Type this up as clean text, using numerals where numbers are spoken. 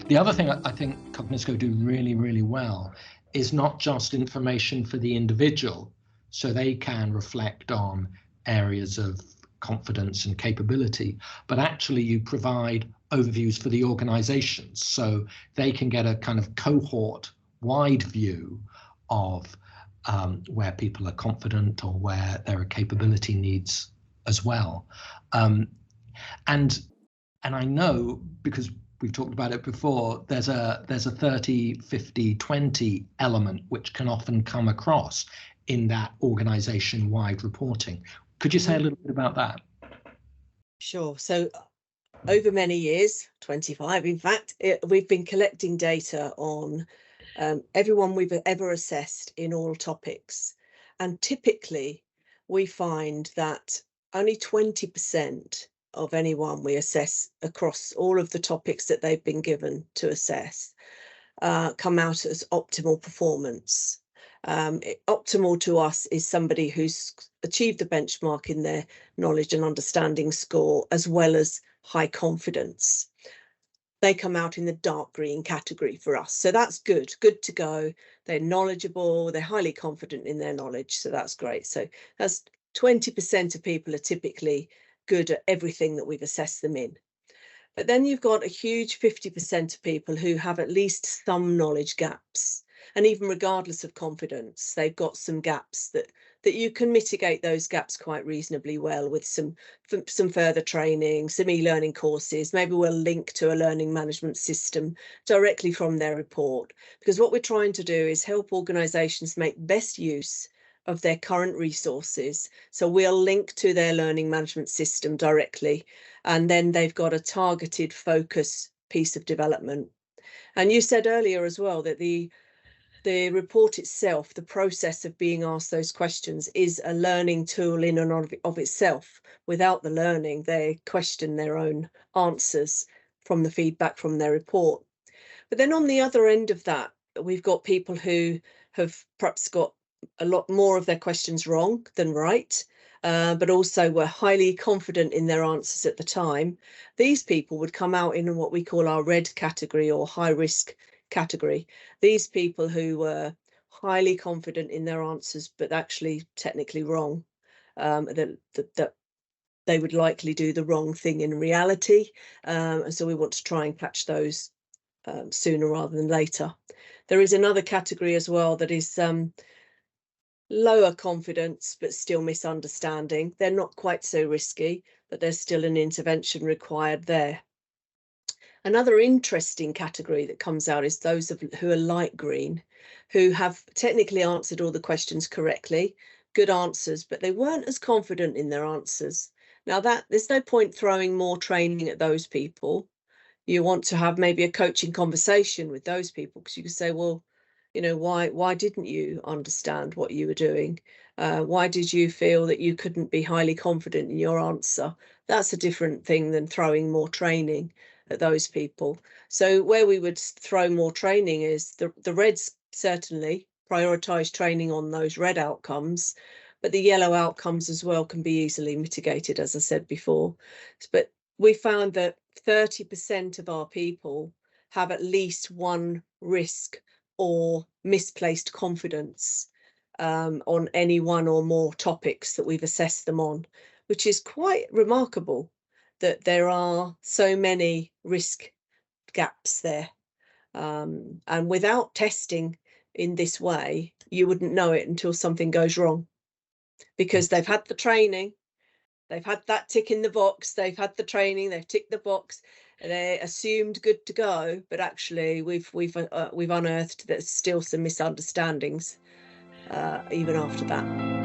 The other thing I think Cognisco do really, really well is not just information for the individual, so they can reflect on areas of confidence and capability, but actually you provide overviews for the organizations, so they can get a kind of cohort wide view of where people are confident or where there are capability needs as well. And I know, because we've talked about it before, there's a 30, 50, 20 element which can often come across in that organization-wide reporting. Could you say a little bit about that? Sure. So over many years, 25 in fact, we've been collecting data on everyone we've ever assessed in all topics. And typically we find that only 20% of anyone we assess across all of the topics that they've been given to assess come out as optimal performance. Optimal to us is somebody who's achieved the benchmark in their knowledge and understanding score, as well as high confidence. They come out in the dark green category for us. So that's good to go. They're knowledgeable, they're highly confident in their knowledge. So that's great. So that's 20% of people are typically good at everything that we've assessed them in. But then you've got a huge 50% of people who have at least some knowledge gaps. And even regardless of confidence, they've got some gaps that you can mitigate those gaps quite reasonably well with some further training, some e-learning courses. Maybe we'll link to a learning management system directly from their report. Because what we're trying to do is help organisations make best use of their current resources. So we'll link to their learning management system directly, and then they've got a targeted focus piece of development. And you said earlier as well that the report itself, the process of being asked those questions, is a learning tool in and of itself. Without the learning, they question their own answers from the feedback from their report. But then on the other end of that, we've got people who have perhaps got a lot more of their questions wrong than right, but also were highly confident in their answers at the time. These people would come out in what we call our red category, or high risk category. These people who were highly confident in their answers, but actually technically wrong, that they would likely do the wrong thing in reality. And so we want to try and catch those sooner rather than later. There is another category as well that is lower confidence, but still misunderstanding. They're not quite so risky, but there's still an intervention required there. Another interesting category that comes out is those who are light green, who have technically answered all the questions correctly, good answers, but they weren't as confident in their answers. Now there's no point throwing more training at those people. You want to have maybe a coaching conversation with those people, because you can say, well, you know, why didn't you understand what you were doing? Why did you feel that you couldn't be highly confident in your answer? That's a different thing than throwing more training at those people. So where we would throw more training is the reds certainly prioritise training on those red outcomes, but the yellow outcomes as well can be easily mitigated, as I said before. But we found that 30% of our people have at least one risk or misplaced confidence on any one or more topics that we've assessed them on, which is quite remarkable that there are so many risk gaps there. And without testing in this way, you wouldn't know it until something goes wrong, because they've had the training, they've had that tick in the box, they've had the training, they've ticked the box, and they're assumed good to go, but actually we've unearthed that there's still some misunderstandings even after that.